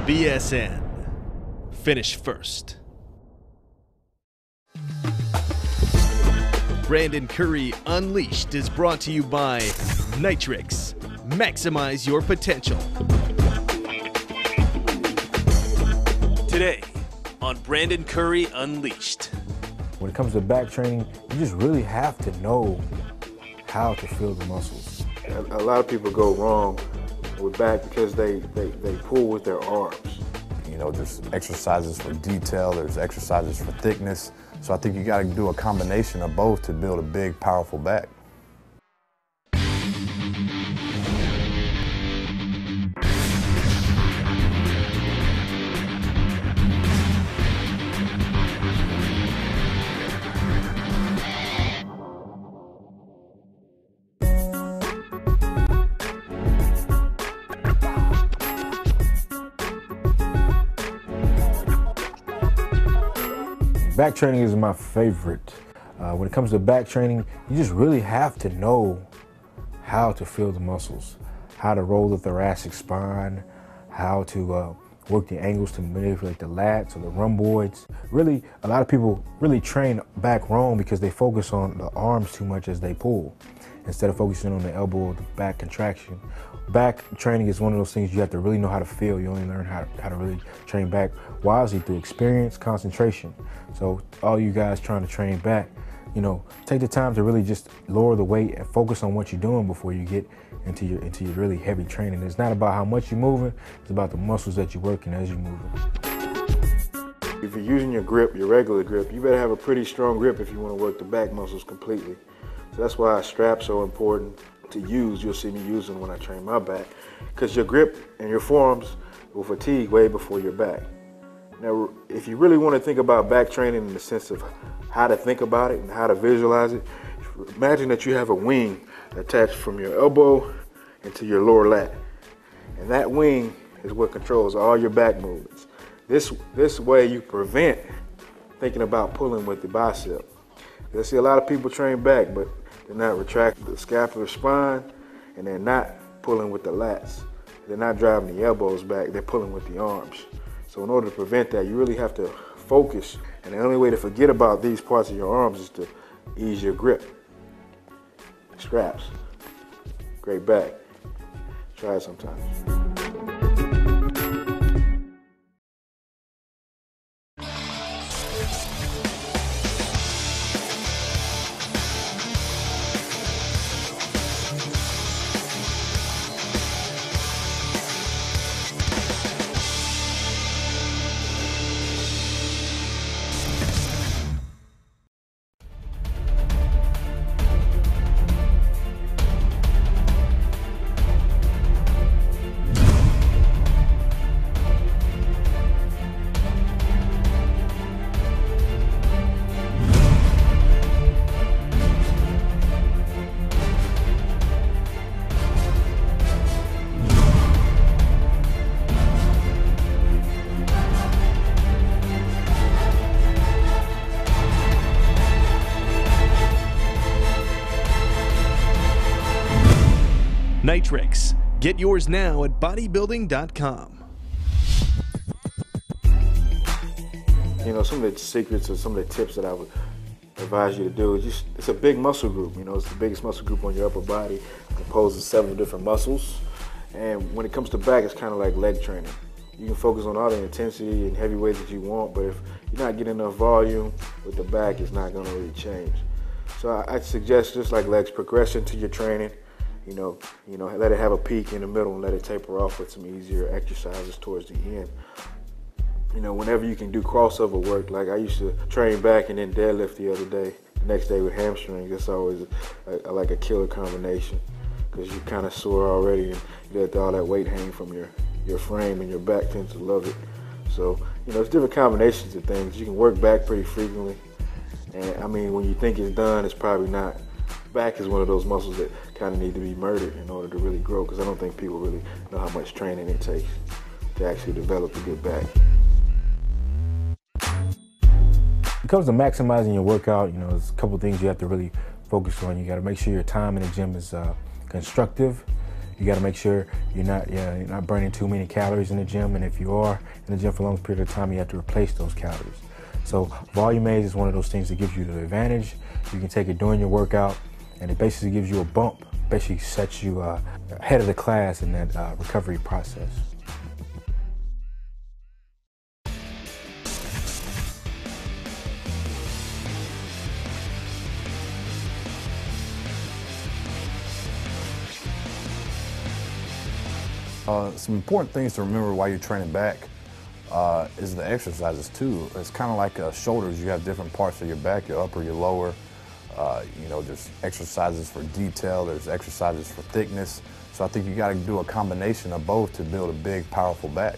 BSN. Finish first. Brandon Curry Unleashed is brought to you by Nitrix. Maximize your potential. Today on Brandon Curry Unleashed. When it comes to back training, you just really have to know how to feel the muscles. A lot of people go wrong with back because they pull with their arms. You know, there's exercises for detail, there's exercises for thickness. So I think you gotta do a combination of both to build a big, powerful back. Back training is my favorite. When it comes to back training, you just really have to know how to feel the muscles, how to roll the thoracic spine, how to work the angles to manipulate the lats or the rhomboids. Really, a lot of people really train back wrong because they focus on the arms too much as they pull, instead of focusing on the elbow or the back contraction. Back training is one of those things you have to really know how to feel. You only learn how to really train back wisely through experience, concentration. So all you guys trying to train back, you know, take the time to really just lower the weight and focus on what you're doing before you get into your really heavy training. It's not about how much you're moving, it's about the muscles that you're working as you're moving. If you're using your grip, your regular grip, you better have a pretty strong grip if you want to work the back muscles completely. So that's why straps are important to use. You'll see me using when I train my back, because your grip and your forearms will fatigue way before your back. Now, if you really want to think about back training in the sense of how to think about it and how to visualize it, imagine that you have a wing attached from your elbow into your lower lat. And that wing is what controls all your back movements. This way you prevent thinking about pulling with the bicep. I see a lot of people train back, but they're not retracting the scapular spine, and they're not pulling with the lats. They're not driving the elbows back, they're pulling with the arms. So in order to prevent that, you really have to focus. And the only way to forget about these parts of your arms is to ease your grip. Straps, great back. Try it sometimes. Nitrix. Get yours now at bodybuilding.com. You know, some of the secrets or some of the tips that I would advise you to do is just, it's a big muscle group. You know, it's the biggest muscle group on your upper body, composed of 7 different muscles. And when it comes to back, it's kind of like leg training. You can focus on all the intensity and heavy weights that you want, but if you're not getting enough volume with the back, it's not going to really change. So I suggest, just like legs, progression to your training. You know, let it have a peak in the middle and let it taper off with some easier exercises towards the end. You know, whenever you can do crossover work, like I used to train back and then deadlift the other day, the next day with hamstrings, that's always like a killer combination, because you're kind of sore already and you let all that weight hang from your frame, and your back tends to love it. So, you know, it's different combinations of things. You can work back pretty frequently. And I mean, when you think it's done, it's probably not. Back is one of those muscles that kind of need to be murdered in order to really grow, because I don't think people really know how much training it takes to actually develop a good back. When it comes to maximizing your workout, you know, there's a couple things you have to really focus on. You got to make sure your time in the gym is constructive. You got to make sure you're not burning too many calories in the gym, and if you are in the gym for a long period of time, you have to replace those calories. So volume aids is one of those things that gives you the advantage. You can take it during your workout, and it basically gives you a bump, basically sets you ahead of the class in that recovery process. Some important things to remember while you're training back is the exercises too. It's kind of like shoulders. You have different parts of your back, your upper, your lower. You know, there's exercises for detail, there's exercises for thickness. So I think you got to do a combination of both to build a big, powerful back.